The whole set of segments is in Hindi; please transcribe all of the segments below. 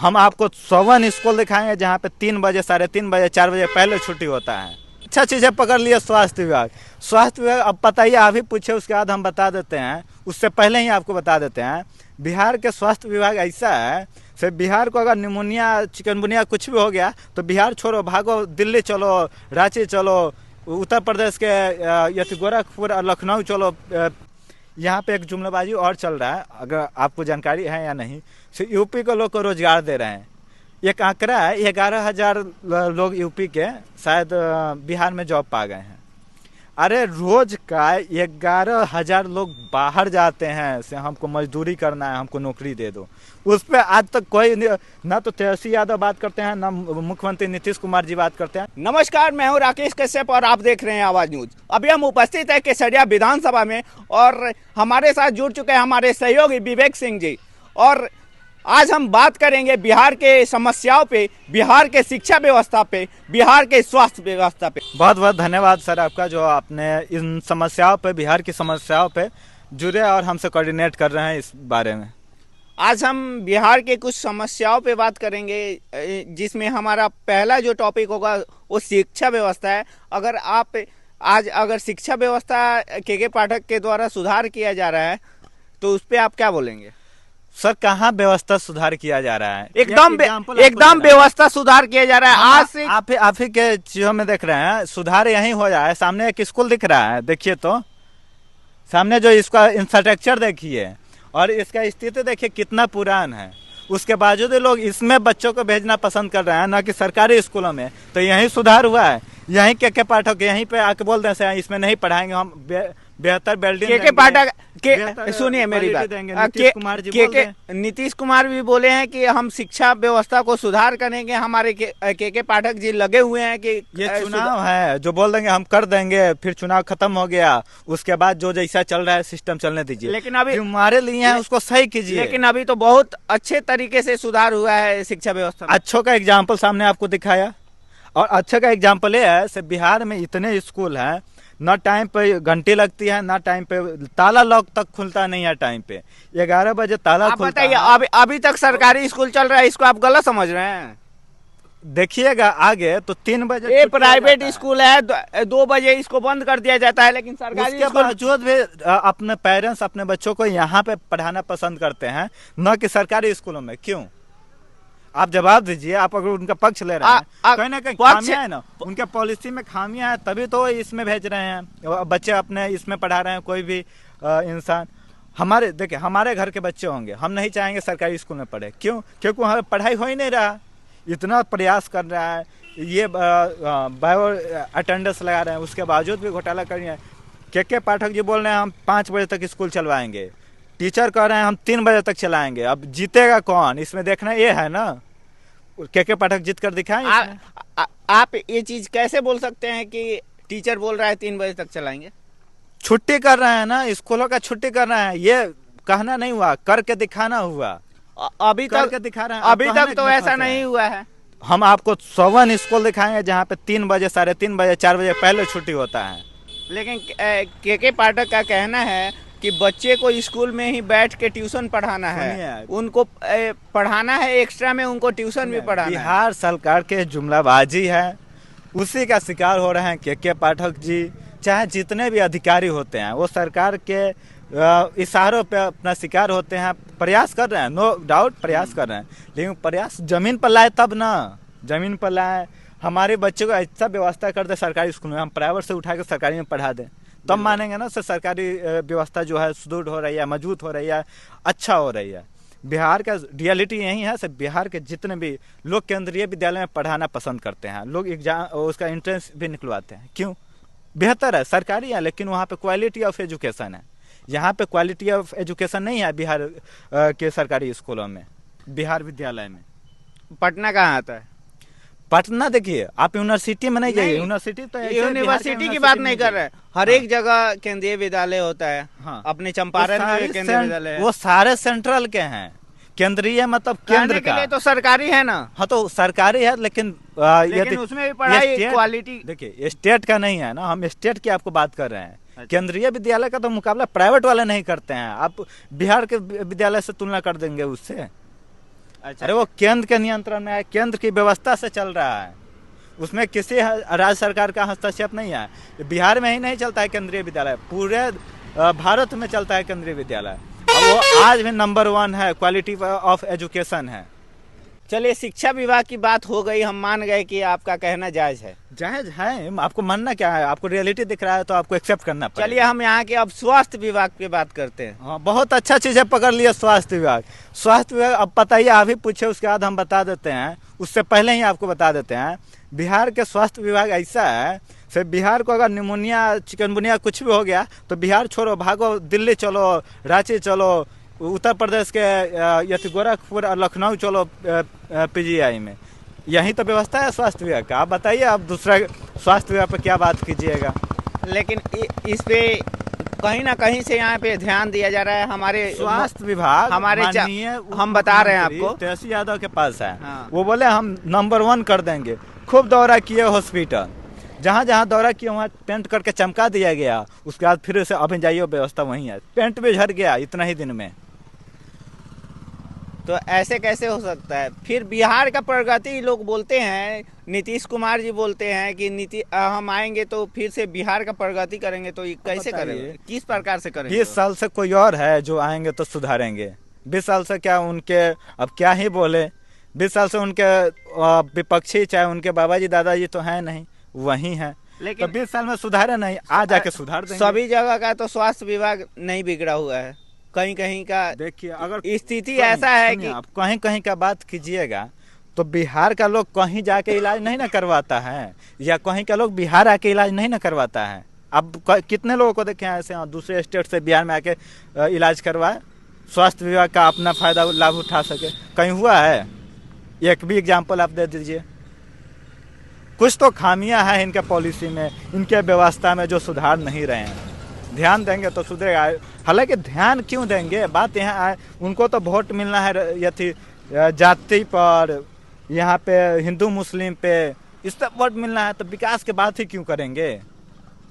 हम आपको 51 स्कूल दिखाएंगे जहाँ पे 3 बजे, 3:30 बजे, 4 बजे पहले छुट्टी होता है। अच्छा चीज़ें पकड़ लिए स्वास्थ्य विभाग। स्वास्थ्य विभाग अब बताइए, आप ही पूछे उसके बाद हम बता देते हैं, उससे पहले ही आपको बता देते हैं। बिहार के स्वास्थ्य विभाग ऐसा है, फिर बिहार को अगर निमोनिया, चिकनगुनिया कुछ भी हो गया तो बिहार छोड़ो, भागो, दिल्ली चलो, रांची चलो, उत्तर प्रदेश के गोरखपुर और लखनऊ चलो। यहाँ पे एक जुमलाबाजी और चल रहा है, अगर आपको जानकारी है या नहीं। यूपी के लोग को रोजगार दे रहे हैं। एक आंकड़ा है, 11,000 लोग यूपी के शायद बिहार में जॉब पा गए हैं। अरे रोज का 11,000 लोग बाहर जाते हैं, से हमको मजदूरी करना है, हमको नौकरी दे दो। उस पर आज तक कोई ना तो तेजस्वी यादव बात करते हैं, ना मुख्यमंत्री नीतीश कुमार जी बात करते हैं। नमस्कार, मैं हूं राकेश कश्यप और आप देख रहे हैं आवाज न्यूज। अभी हम उपस्थित है केसरिया विधानसभा में और हमारे साथ जुड़ चुके हैं हमारे सहयोगी विवेक सिंह जी। और आज हम बात करेंगे बिहार के समस्याओं पे, बिहार के शिक्षा व्यवस्था पे, बिहार के स्वास्थ्य व्यवस्था पे। बहुत बहुत धन्यवाद सर आपका, जो आपने इन समस्याओं पे, बिहार की समस्याओं पे जुड़े और हमसे कोऑर्डिनेट कर रहे हैं इस बारे में। आज हम बिहार के कुछ समस्याओं पे बात करेंगे, जिसमें हमारा पहला जो टॉपिक होगा वो शिक्षा व्यवस्था है। अगर शिक्षा व्यवस्था के पाठक के द्वारा सुधार किया जा रहा है तो उस पर आप क्या बोलेंगे? सर कहाँ व्यवस्था सुधार किया जा रहा है? एकदम व्यवस्था सुधार किया जा रहा है। आज से आप ही के चीजों में देख रहे हैं सुधार यही हो रहा है। सामने एक स्कूल दिख रहा है, देखिए तो सामने जो इसका इंफ्रास्ट्रक्चर देखिए और इसका स्थिति देखिए कितना पुरान है। उसके बावजूद लोग इसमें बच्चों को भेजना पसंद कर रहे हैं, ना कि सरकारी स्कूलों में। तो यही सुधार हुआ है। यहीं के पाठक यहीं पे आके बोल दें से इसमें नहीं पढ़ाएंगे, हम बेहतर बिल्डिंग के पाठक के सुनिए मेरी बात। नीतीश कुमार भी बोले हैं कि हम शिक्षा व्यवस्था को सुधार करेंगे। हमारे के पाठक जी लगे हुए हैं कि ये चुनाव है, जो बोल देंगे हम कर देंगे, फिर चुनाव खत्म हो गया, उसके बाद जो जैसा चल रहा है सिस्टम चलने दीजिए। लेकिन अभी हमारे लिए है उसको सही कीजिए। लेकिन अभी तो बहुत अच्छे तरीके से सुधार हुआ है शिक्षा व्यवस्था में। अच्छों का एग्जाम्पल सामने आपको दिखाया। और अच्छे का एग्जाम्पल ये है, बिहार में इतने स्कूल हैं, ना टाइम पे घंटी लगती है, ना टाइम पे ताला लॉक तक खुलता नहीं है। टाइम पे 11 बजे ताला खुलता है। अभी तक सरकारी स्कूल चल रहा है, इसको आप गलत समझ रहे हैं। देखिएगा आगे तो 3 बजे ये प्राइवेट स्कूल है, 2 बजे इसको बंद कर दिया जाता है। लेकिन सरकारी के बावजूद भी अपने पेरेंट्स अपने बच्चों को यहाँ पे पढ़ाना पसंद करते हैं, न कि सरकारी स्कूलों में। क्यों? आप जवाब दीजिए। आप अगर उनका पक्ष ले रहे हैं, कहीं ना कहीं खामियां है ना, उनके पॉलिसी में खामियां है, तभी तो इसमें भेज रहे हैं बच्चे अपने, इसमें पढ़ा रहे हैं कोई भी इंसान। देखिए हमारे घर के बच्चे होंगे, हम नहीं चाहेंगे सरकारी स्कूल में पढ़े। क्यों? क्योंकि वहाँ पढ़ाई हो ही नहीं रहा। इतना प्रयास कर रहा है, ये बायो अटेंडेंस लगा रहे हैं, उसके बावजूद भी घोटाला कर रहे हैं। के पाठक जी बोल रहे हैं हम 5 बजे तक स्कूल चलवाएंगे, टीचर कह रहे हैं हम 3 बजे तक चलाएंगे। अब जीतेगा कौन? इसमें देखना ये है ना। के पाठक जीत कर दिखाएं। आप ये चीज कैसे बोल सकते हैं कि टीचर बोल रहा है 3 बजे तक चलाएंगे? छुट्टी कर रहे हैं ना, स्कूलों का छुट्टी कर रहे हैं। ये कहना नहीं हुआ, करके दिखाना हुआ। अभी तक दिखा रहे हैं। अभी तक तो ऐसा नहीं हुआ है। हम आपको 51 स्कूल दिखाएंगे जहाँ पे 3 बजे, 3:30 बजे, 4 बजे पहले छुट्टी होता है। लेकिन के पाठक का कहना है कि बच्चे को स्कूल में ही बैठ के ट्यूशन पढ़ाना है, उनको पढ़ाना है, एक्स्ट्रा में उनको ट्यूशन भी पढ़ाना है। बिहार सरकार के जुमलाबाजी है, उसी का शिकार हो रहे हैं के पाठक जी। चाहे जितने भी अधिकारी होते हैं वो सरकार के इशारों पे अपना शिकार होते हैं। प्रयास कर रहे हैं, नो डाउट प्रयास कर रहे हैं, लेकिन प्रयास जमीन पर लाए तब ना। जमीन पर लाए, हमारे बच्चे को ऐसा व्यवस्था कर दे सरकारी स्कूल में, हम प्राइवेट से उठा के सरकारी में पढ़ा दें, तब मानेंगे ना सर सरकारी व्यवस्था जो है सुदृढ़ हो रही है, मजबूत हो रही है, अच्छा हो रही है। बिहार का रियलिटी यही है सर। बिहार के जितने भी लोग केंद्रीय विद्यालय में पढ़ाना पसंद करते हैं, लोग एग्जाम उसका एंट्रेंस भी निकलवाते हैं। क्यों? बेहतर है, सरकारी है, लेकिन वहाँ पे क्वालिटी ऑफ एजुकेशन है। यहाँ पे क्वालिटी ऑफ एजुकेशन नहीं है बिहार के सरकारी स्कूलों में, बिहार विद्यालय में। पटना कहाँ आता है? पटना देखिए, आप यूनिवर्सिटी में नहीं जाइए। यूनिवर्सिटी तो यूनिवर्सिटी की बात नहीं कर रहे हैं। हर एक जगह केंद्रीय विद्यालय होता है। हाँ। अपने चंपारण में केंद्रीय विद्यालय है। वो सारे सेंट्रल के हैं। केंद्रीय मतलब केंद्र के लिए तो सरकारी है ना। हाँ तो सरकारी है, लेकिन उसमें भी पढ़ाई क्वालिटी देखिए स्टेट का नहीं है ना। हम स्टेट की आपको बात कर रहे हैं। केंद्रीय विद्यालय का तो मुकाबला प्राइवेट वाले नहीं करते हैं। आप बिहार के विद्यालय से तुलना कर देंगे उससे? अच्छा। अरे वो केंद्र के नियंत्रण में है, केंद्र की व्यवस्था से चल रहा है, उसमें किसी राज्य सरकार का हस्तक्षेप नहीं है। बिहार में ही नहीं चलता है केंद्रीय विद्यालय, पूरे भारत में चलता है केंद्रीय विद्यालय। और वो आज भी नंबर 1 है, क्वालिटी ऑफ एजुकेशन है। चलिए, शिक्षा विभाग की बात हो गई, हम मान गए कि आपका कहना जायज है। जायज है, आपको मानना क्या है, आपको रियलिटी दिख रहा है तो आपको एक्सेप्ट करना पड़ेगा। चलिए, हम यहाँ के अब स्वास्थ्य विभाग की बात करते हैं। हाँ, बहुत अच्छा चीज़ है, पकड़ लिया स्वास्थ्य विभाग। स्वास्थ्य विभाग अब पता ही, आप ही पूछे उसके बाद हम बता देते हैं, उससे पहले ही आपको बता देते हैं। बिहार के स्वास्थ्य विभाग ऐसा है, फिर बिहार को अगर निमोनिया, चिकनगुनिया कुछ भी हो गया तो बिहार छोड़ो, भागो, दिल्ली चलो, रांची चलो, उत्तर प्रदेश के गोरखपुर और लखनऊ चलो पीजीआई में। यही तो व्यवस्था है स्वास्थ्य विभाग का। आप बताइए, आप दूसरा स्वास्थ्य विभाग पर क्या बात कीजिएगा। लेकिन इस पे कहीं ना कहीं से यहाँ पे ध्यान दिया जा रहा है। हमारे स्वास्थ्य विभाग हमारे माननीय हम बता रहे हैं आपको, तेजस्वी यादव के पास है। हाँ। वो बोले हम नंबर 1 कर देंगे। खूब दौरा किए हॉस्पिटल, जहाँ जहाँ दौरा किया वहाँ पेंट करके चमका दिया गया। उसके बाद फिर से अभी जाइए, व्यवस्था वहीं है, पेंट भी झड़ गया इतना ही दिन में। तो ऐसे कैसे हो सकता है? फिर बिहार का प्रगति लोग बोलते हैं, नीतीश कुमार जी बोलते हैं कि हम आएंगे तो फिर से बिहार का प्रगति करेंगे। तो ये कैसे करेंगे, किस प्रकार से करेंगे? 20 साल से कोई और है जो आएंगे तो सुधारेंगे। 20 साल से क्या उनके, अब क्या ही बोले, 20 साल से उनके विपक्षी, चाहे उनके बाबा जी दादा जी तो हैं नहीं, वही हैं। लेकिन तो 20 साल में सुधारे नहीं, आ जाके सुधार देंगे। सभी जगह का तो स्वास्थ्य विभाग नहीं बिगड़ा हुआ है, कहीं कहीं का देखिए, अगर स्थिति ऐसा है कि आप कहीं कहीं का बात कीजिएगा तो बिहार का लोग कहीं जाके इलाज नहीं ना करवाता है, या कहीं का लोग बिहार आके इलाज नहीं ना करवाता है। अब कितने लोगों को देखे हैं ऐसे दूसरे स्टेट से बिहार में आके इलाज करवाए, स्वास्थ्य विभाग का अपना फायदा लाभ उठा सके, कहीं हुआ है? एक भी एग्जाम्पल आप दे दीजिए। कुछ तो खामियां हैं इनके पॉलिसी में, इनके व्यवस्था में, जो सुधार नहीं रहे हैं। ध्यान देंगे तो सुधरेगा। हालांकि ध्यान क्यों देंगे, बात यहाँ आए, उनको तो वोट मिलना है यथी जाति पर, यहाँ पे हिंदू मुस्लिम पे, इस पर वोट मिलना है, तो विकास के बात ही क्यों करेंगे।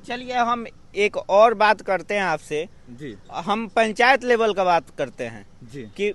चलिए, हम एक और बात करते हैं आपसे जी हम पंचायत लेवल का बात करते हैं जी कि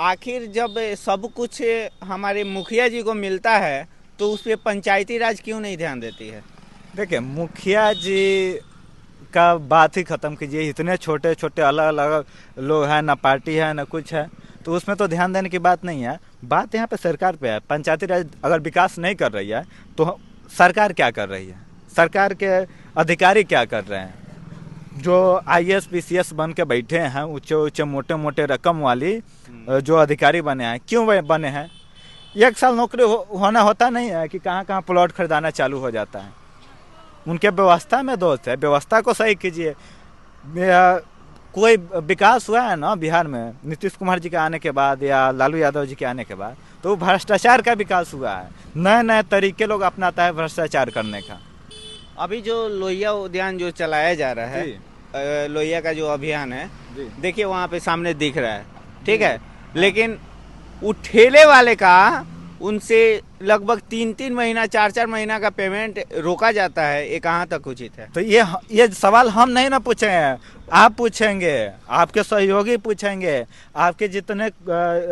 आखिर जब सब कुछ हमारे मुखिया जी को मिलता है तो उस पर पंचायती राज क्यों नहीं ध्यान देती है? देखिए, मुखिया जी का बात ही खत्म कीजिए। इतने छोटे छोटे अलग अलग लोग हैं, ना पार्टी है ना कुछ है, तो उसमें तो ध्यान देने की बात नहीं है। बात यहाँ पे सरकार पे है। पंचायती राज अगर विकास नहीं कर रही है तो सरकार क्या कर रही है, सरकार के अधिकारी क्या कर रहे हैं? जो IAS PCS बन के बैठे हैं, ऊंचे ऊंचे मोटे मोटे रकम वाली जो अधिकारी बने हैं, क्यों बने हैं? 1 साल नौकरी होना होता नहीं है कि कहाँ कहाँ प्लॉट खरीदाना चालू हो जाता है। उनके व्यवस्था में दोष है, व्यवस्था को सही कीजिए। कोई विकास हुआ है ना बिहार में नीतीश कुमार जी के आने के बाद या लालू यादव जी के आने के बाद? तो भ्रष्टाचार का विकास हुआ है। नए नए तरीके लोग अपनाता है भ्रष्टाचार करने का। अभी जो लोहिया उद्यान जो चलाया जा रहा है, लोहिया का जो अभियान है, देखिए वहाँ पे सामने दिख रहा है, ठीक है, लेकिन वो ठेले वाले का उनसे लगभग 3-3 महीना 4-4 महीना का पेमेंट रोका जाता है। ये कहाँ तक उचित है? तो ये सवाल हम नहीं ना पूछेंगे, आप पूछेंगे, आपके सहयोगी पूछेंगे, आपके जितने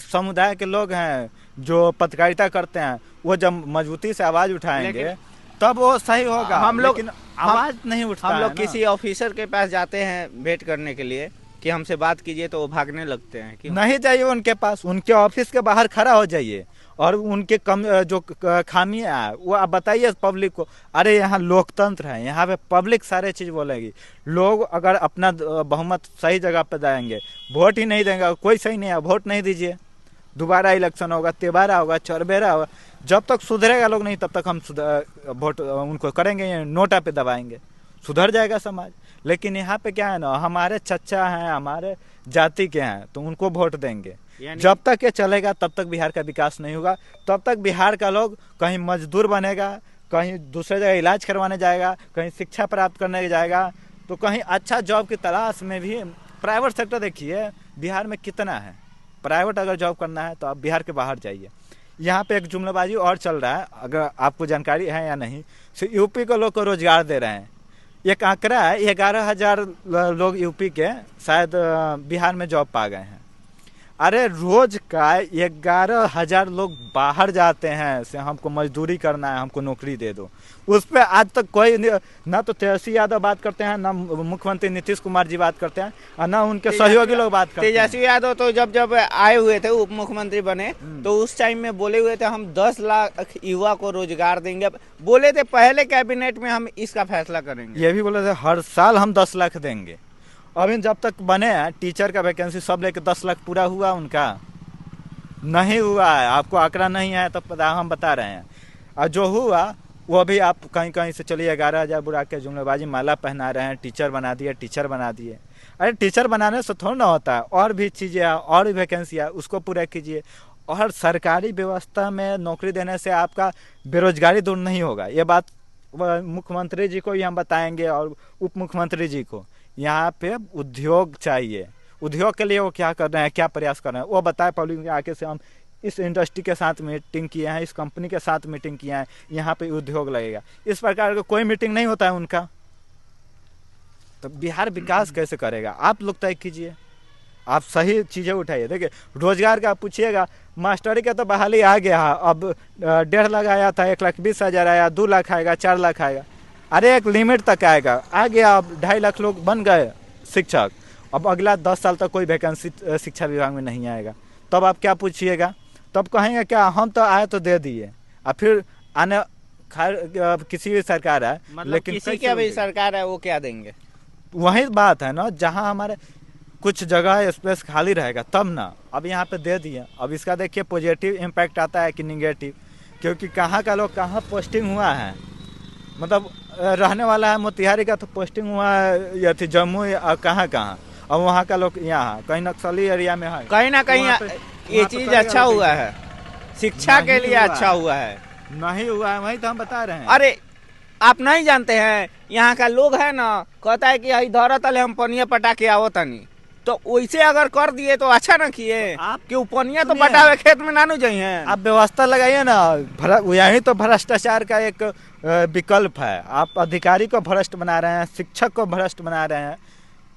समुदाय के लोग हैं जो पत्रकारिता करते हैं, वो जब मजबूती से आवाज उठाएंगे तब वो सही होगा। हम लोग आवाज नहीं उठता। हम लोग किसी ऑफिसर के पास जाते हैं भेंट करने के लिए कि हमसे बात कीजिए, तो वो भागने लगते हैं। क्यों? नहीं जाइए उनके पास, उनके ऑफिस के बाहर खड़ा हो जाइए और उनके जो खामियां है वो आप बताइए पब्लिक को। अरे यहाँ लोकतंत्र है, यहाँ पे पब्लिक सारे चीज बोलेगी। लोग अगर अपना बहुमत सही जगह पे जाएंगे, वोट ही नहीं देंगे, कोई सही नहीं है, वोट नहीं दीजिए। दोबारा इलेक्शन होगा, तिबारा होगा, चौरबेरा होगा, जब तक सुधरेगा लोग नहीं तब तक हम वोट उनको करेंगे, नोटा पे दबाएंगे, सुधर जाएगा समाज। लेकिन यहाँ पे क्या है ना, हमारे चच्चा हैं, हमारे जाति के हैं, तो उनको वोट देंगे। जब तक ये चलेगा तब तक बिहार का विकास नहीं होगा। तब तक बिहार का लोग कहीं मजदूर बनेगा, कहीं दूसरे जगह इलाज करवाने जाएगा, कहीं शिक्षा प्राप्त करने जाएगा, तो कहीं अच्छा जॉब की तलाश में भी। प्राइवेट सेक्टर देखिए बिहार में कितना है, प्राइवेट अगर जॉब करना है तो आप बिहार के बाहर जाइए। यहाँ पे एक जुमलाबाजी और चल रहा है, अगर आपको जानकारी है या नहीं, यूपी के लोग को रोजगार दे रहे हैं। एक आंकड़ा है, 11,000 लोग यूपी के शायद बिहार में जॉब पा गए हैं। अरे रोज का 11,000 लोग बाहर जाते हैं से हमको मजदूरी करना है, हमको नौकरी दे दो। उस पर आज तक कोई ना तो तेजस्वी यादव बात करते हैं, ना मुख्यमंत्री नीतीश कुमार जी बात करते हैं, और ना उनके सहयोगी लोग बात करते हैं। तेजस्वी यादव तो जब आए हुए थे, उप मुख्यमंत्री बने, तो उस टाइम में बोले हुए थे हम 10 लाख युवा को रोजगार देंगे। बोले थे पहले कैबिनेट में हम इसका फैसला करेंगे। ये भी बोले थे हर साल हम 10 लाख देंगे। अभी जब तक बने हैं टीचर का वैकेंसी सब लेके 10 लाख पूरा हुआ उनका नहीं हुआ है। आपको आंकड़ा नहीं है तो पता, हम बता रहे हैं। और जो हुआ वो भी आप कहीं कहीं से चलिए 11,000 बुरा के जुमलेबाजी माला पहना रहे हैं, टीचर बना दिए, टीचर बना दिए। अरे टीचर बनाने से थोड़ा ना होता है, और भी चीज़ें हैं, और भी वैकेंसी है, उसको पूरा कीजिए। और सरकारी व्यवस्था में नौकरी देने से आपका बेरोजगारी दूर नहीं होगा। ये बात मुख्यमंत्री जी को ही हम बताएंगे और उप मुख्यमंत्री जी को। यहाँ पे उद्योग चाहिए, उद्योग के लिए वो क्या कर रहे हैं, क्या प्रयास कर रहे हैं, वो बताए पब्लिक के आके से हम इस इंडस्ट्री के साथ मीटिंग किए हैं, इस कंपनी के साथ मीटिंग किए हैं, यहाँ पे उद्योग लगेगा। इस प्रकार का कोई मीटिंग नहीं होता है उनका, तो बिहार विकास कैसे करेगा? आप लोग तय कीजिए, आप सही चीज़ें उठाइए। देखिए रोजगार का पूछिएगा, मास्टरी का तो बहाली आ गया, अब 1.5 लाख आया था, 1,20,000 आया, 2 लाख आएगा, 4 लाख आएगा। अरे एक लिमिट तक आएगा, आ गया। अब 2.5 लाख लोग बन गए शिक्षक, अब अगला 10 साल तक कोई वैकेंसी शिक्षा विभाग में नहीं आएगा। तब आप क्या पूछिएगा? तब कहेंगे क्या हम तो आए तो दे दिए, और फिर आने खैर किसी भी सरकार है, मतलब लेकिन किसी की भी सरकार है वो क्या देंगे? वही बात है ना, जहाँ हमारे कुछ जगह स्पेस खाली रहेगा तब ना। अब यहाँ पे दे दिए, अब इसका देखिए पॉजिटिव इम्पैक्ट आता है कि निगेटिव, क्योंकि कहाँ का लोग कहाँ पोस्टिंग हुआ है। मतलब रहने वाला है मोतिहारी का, तो पोस्टिंग हुआ है या थी जम्मू या कहाँ कहाँ, और वहाँ का लोग यहाँ कहीं नक्सली एरिया में है। कहीं ना कहीं ये चीज अच्छा हुआ है, शिक्षा के लिए अच्छा हुआ है। नहीं हुआ है, वही तो हम बता रहे हैं। अरे आप नहीं जानते हैं, यहाँ का लोग है ना, कहता है कि धरा तले हम पनिया पटा के आवो तनी, तो वैसे अगर कर दिए तो अच्छा ना किए। आप क्यों पनिया तो पटावे खेत में नानू जाइए। आप व्यवस्था लगाइए ना, यही तो भ्रष्टाचार का एक विकल्प है। आप अधिकारी को भ्रष्ट बना रहे हैं, शिक्षक को भ्रष्ट बना रहे हैं,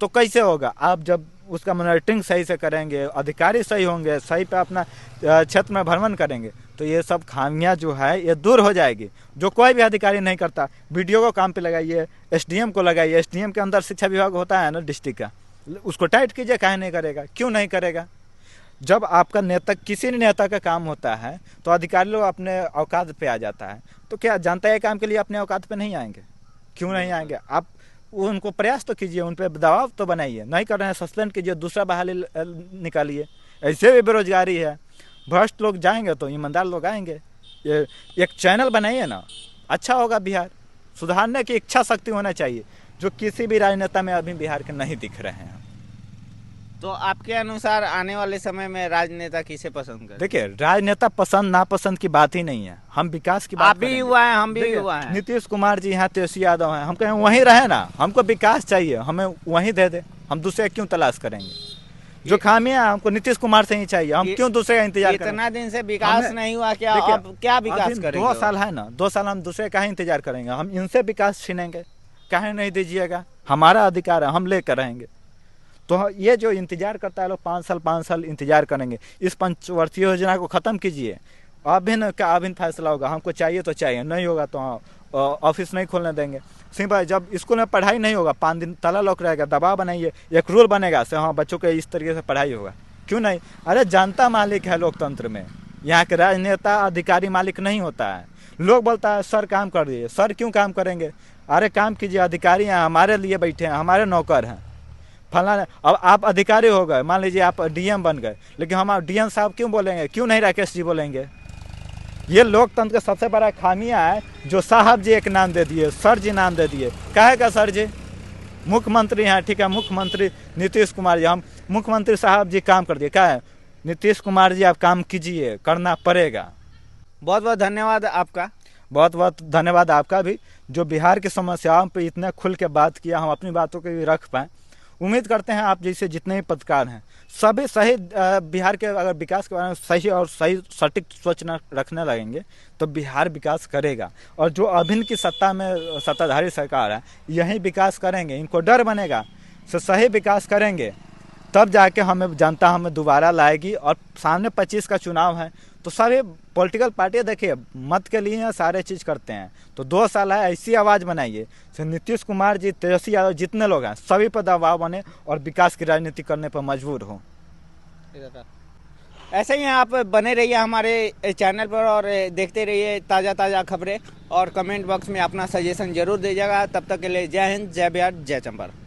तो कैसे होगा? आप जब उसका मॉनिटरिंग सही से करेंगे, अधिकारी सही होंगे, सही पे अपना क्षेत्र में भ्रमण करेंगे, तो ये सब खामियां जो है ये दूर हो जाएगी। जो कोई भी अधिकारी नहीं करता, बीडीओ को काम पे लगाइए, एसडीएम को लगाइए। एसडीएम के अंदर शिक्षा विभाग होता है ना डिस्ट्रिक्ट का, उसको टाइट कीजिए। काहे नहीं करेगा? क्यों नहीं करेगा? जब आपका नेता, किसी नेता का काम होता है तो अधिकारी लोग अपने औकात पे आ जाता है, तो क्या जानता है काम के लिए अपने औकात पे नहीं आएंगे? क्यों नहीं आएंगे? आप उनको प्रयास तो कीजिए, उन पर दबाव तो बनाइए। नहीं कर रहे हैं, सस्पेंड कीजिए, दूसरा बहाली निकालिए। ऐसे भी बेरोजगारी है, भ्रष्ट लोग जाएंगे तो ईमानदार लोग आएंगे। ये एक चैनल बनाइए ना, अच्छा होगा। बिहार सुधारने की इच्छा शक्ति होना चाहिए, जो किसी भी राजनेता में अभी बिहार के नहीं दिख रहे हैं। तो आपके अनुसार आने वाले समय में राजनेता किसे पसंद करें? देखिए राजनेता पसंद नापसंद की बात ही नहीं है, हम विकास की बात आप भी हुआ है, हम भी हुआ है। नीतीश कुमार जी यहाँ, तेजस्वी यादव हैं, हम कहें वहीं रहे ना, हमको विकास चाहिए, हमें वहीं दे दे। हम दूसरे क्यों तलाश करेंगे? जो खामियां हमको नीतीश कुमार से ही चाहिए, हम क्यों दूसरे का इंतजार करें? इतना दिन से विकास नहीं हुआ, क्या अब क्या विकास करेंगे? 2 साल है ना, 2 साल हम दूसरे का ही इंतजार करेंगे? हम इनसे विकास छीनेंगे? काहे नहीं दीजिएगा? हमारा अधिकार है, हम लेकर रहेंगे। तो ये जो इंतजार करता है लोग, 5 साल इंतजार करेंगे। इस पंचवर्षीय योजना को ख़त्म कीजिए। अभिन्न का अभिन्न फैसला होगा, हमको चाहिए तो चाहिए, नहीं होगा तो ऑफिस नहीं खोलने देंगे। सिंपल, जब स्कूल में पढ़ाई नहीं होगा, 5 दिन ताला लॉक रहेगा, दबाव बनाइए, एक रूल बनेगा से हाँ बच्चों के इस तरीके से पढ़ाई होगा। क्यों नहीं? अरे जनता मालिक है लोकतंत्र में, यहाँ के राजनेता अधिकारी मालिक नहीं होता है। लोग बोलता है सर काम कर दिए, सर क्यों काम करेंगे? अरे काम कीजिए, अधिकारी हैं, हमारे लिए बैठे हैं, हमारे नौकर हैं फलाना। अब आप अधिकारी हो गए, मान लीजिए आप डीएम बन गए, लेकिन हम डीएम साहब क्यों बोलेंगे? क्यों नहीं राकेश जी बोलेंगे? ये लोकतंत्र का सबसे बड़ा खामियां है, जो साहब जी एक नाम दे दिए, सर जी नाम दे दिए। कहेगा सर जी? मुख्यमंत्री हैं, ठीक है, मुख्यमंत्री नीतीश कुमार जी, हम मुख्यमंत्री साहब जी काम कर दिए। क्या है? नीतीश कुमार जी आप काम कीजिए, करना पड़ेगा। बहुत बहुत धन्यवाद आपका। बहुत बहुत धन्यवाद आपका भी, जो बिहार की समस्याओं पे इतने खुल के बात किया, हम अपनी बातों को भी रख पाएँ। उम्मीद करते हैं आप जैसे जितने भी पत्रकार हैं सभी सही बिहार के अगर विकास के बारे में सही और सही सटीक सोच रखने लगेंगे तो बिहार विकास करेगा। और जो अभिन्न की सत्ता में सत्ताधारी सरकार है यही विकास करेंगे, इनको डर बनेगा। सही विकास करेंगे तब जाके हमें जनता हमें दोबारा लाएगी। और सामने 25 का चुनाव है, तो सभी पॉलिटिकल पार्टियाँ देखिए मत के लिए सारे चीज़ करते हैं। तो 2 साल है, ऐसी आवाज़ बनाइए नीतीश कुमार जी, तेजस्वी यादव, जितने लोग हैं सभी पर दबाव बने और विकास की राजनीति करने पर मजबूर हो। ऐसे ही आप बने रहिए हमारे चैनल पर और देखते रहिए ताज़ा खबरें, और कमेंट बॉक्स में अपना सजेशन जरूर दीजिएगा। तब तक के लिए जय हिंद, जय बिहार, जय चंपारण।